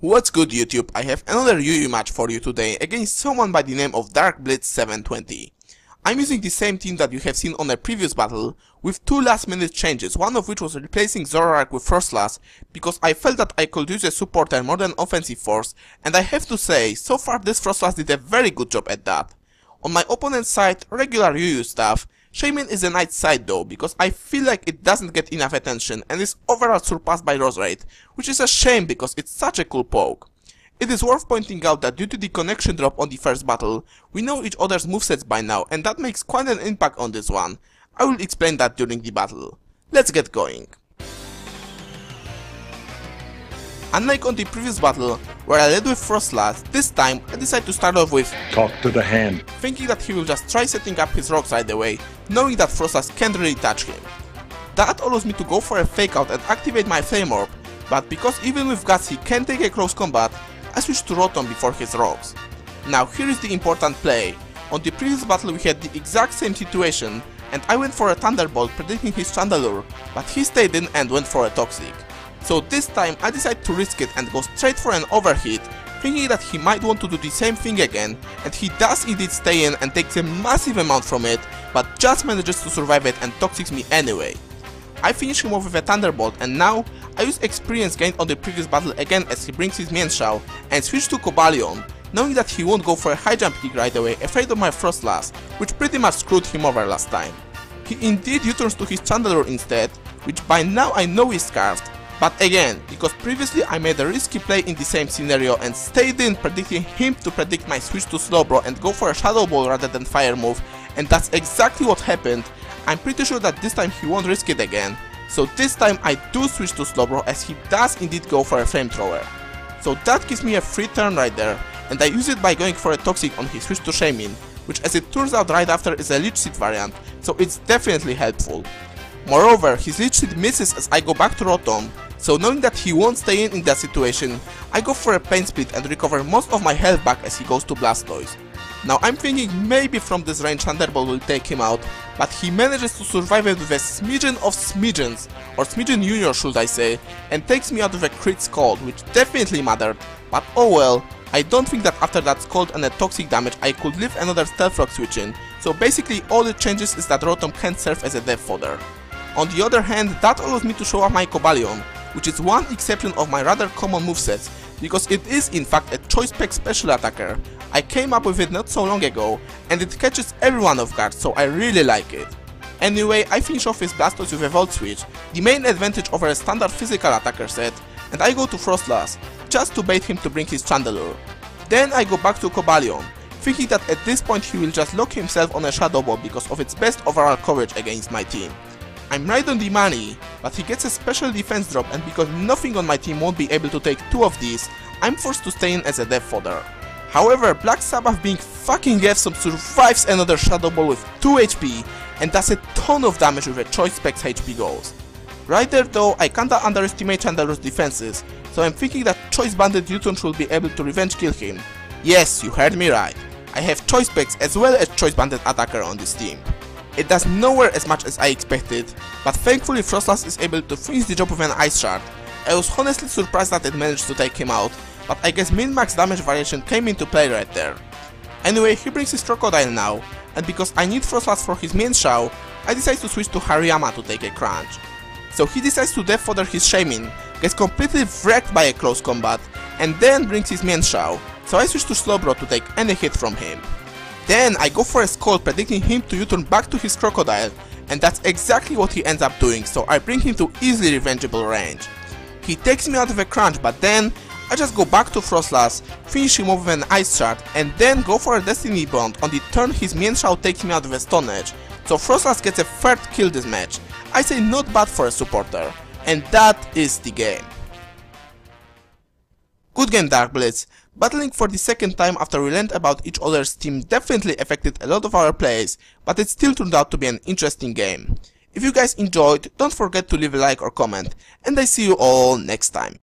What's good YouTube, I have another UU match for you today against someone by the name of DarkBlitz720. I'm using the same team that you have seen on a previous battle, with two last minute changes, one of which was replacing Zorark with Frostlass, because I felt that I could use a supporter more than offensive force, and I have to say, so far this Frostlass did a very good job at that. On my opponent's side, regular UU stuff. Shaman is a nice side though, because I feel like it doesn't get enough attention and is overall surpassed by Rose Raid, which is a shame because it's such a cool poke. It is worth pointing out that due to the connection drop on the first battle, we know each other's movesets by now and that makes quite an impact on this one. I will explain that during the battle. Let's get going. Unlike on the previous battle, where I led with Frostlass, this time I decided to start off with Talk to the hand, thinking that he will just try setting up his rocks right away, knowing that Frostlass can't really touch him. That allows me to go for a fake out and activate my Flame Orb, but because even with Guts he can take a close combat, I switched to WoJtOn before his rocks. Now here is the important play. On the previous battle we had the exact same situation, and I went for a Thunderbolt predicting his Chandelure, but he stayed in and went for a Toxic. So this time I decided to risk it and go straight for an overhit, thinking that he might want to do the same thing again, and he does indeed stay in and takes a massive amount from it, but just manages to survive it and toxics me anyway. I finish him off with a Thunderbolt, and now I use experience gained on the previous battle again as he brings his Mienshao and switch to Cobalion, knowing that he won't go for a high jump kick right away, afraid of my Frostlass, which pretty much screwed him over last time. He indeed U-turns to his Chandelure instead, which by now I know is scarfed. But again, because previously I made a risky play in the same scenario and stayed in predicting him to predict my switch to Slowbro and go for a Shadow Ball rather than Fire move, and that's exactly what happened. I'm pretty sure that this time he won't risk it again, so this time I do switch to Slowbro as he does indeed go for a Flamethrower. So that gives me a free turn right there, and I use it by going for a Toxic on his switch to Shaman, which as it turns out right after is a Leech Seed variant, so it's definitely helpful. Moreover, his Leech Seed misses as I go back to WoJtOn, so knowing that he won't stay in that situation, I go for a Pain Split and recover most of my health back as he goes to Blastoise. Now I'm thinking maybe from this range Thunderbolt will take him out, but he manages to survive it with a smidgen of smidgens, or smidgen junior should I say, and takes me out with a crit Scald, which definitely mattered, but oh well, I don't think that after that Scald and a Toxic damage I could leave another Stealth Rock switch in, so basically all it changes is that WoJtOn can't serve as a death fodder. On the other hand, that allows me to show off my Cobalion, which is one exception of my rather common movesets, because it is in fact a choice spec special attacker. I came up with it not so long ago, and it catches everyone off guard, so I really like it. Anyway, I finish off his Blastoise with a Volt Switch, the main advantage over a standard physical attacker set, and I go to Frostlass, just to bait him to bring his Chandelure. Then I go back to Cobalion, thinking that at this point he will just lock himself on a Shadow Ball because of its best overall coverage against my team. I'm right on the money, but he gets a special defense drop, and because nothing on my team won't be able to take two of these, I'm forced to stay in as a death fodder. However, Black Sabbath being fucking awesome survives another Shadow Ball with 2 HP and does a ton of damage with a choice spec's HP goals. Right there though, I kinda underestimate Chandelure's defenses, so I'm thinking that Choice Bandit U-turn should be able to revenge kill him. Yes, you heard me right. I have choice specs as well as Choice Bandit attacker on this team. It does nowhere as much as I expected, but thankfully Frostlass is able to finish the job with an Ice Shard. I was honestly surprised that it managed to take him out, but I guess min-max damage variation came into play right there. Anyway, he brings his Crocodile now, and because I need Frostlass for his Mienshao, I decide to switch to Hariyama to take a crunch. So he decides to death fodder his Shaman, gets completely wrecked by a close combat, and then brings his Mienshao, so I switch to Slowbro to take any hit from him. Then I go for a Scald predicting him to U-turn back to his Crocodile, and that's exactly what he ends up doing, so I bring him to easily revengeable range. He takes me out with a crunch, but then I just go back to Frostlass, finish him off with an Ice Shard, and then go for a Destiny Bond on the turn his Mienshao takes me out with a Stone Edge, so Frostlass gets a third kill this match. I say not bad for a supporter, and that is the game. Good game DarkBlitz. Battling for the second time after we learned about each other's team definitely affected a lot of our plays, but it still turned out to be an interesting game. If you guys enjoyed, don't forget to leave a like or comment, and I see you all next time.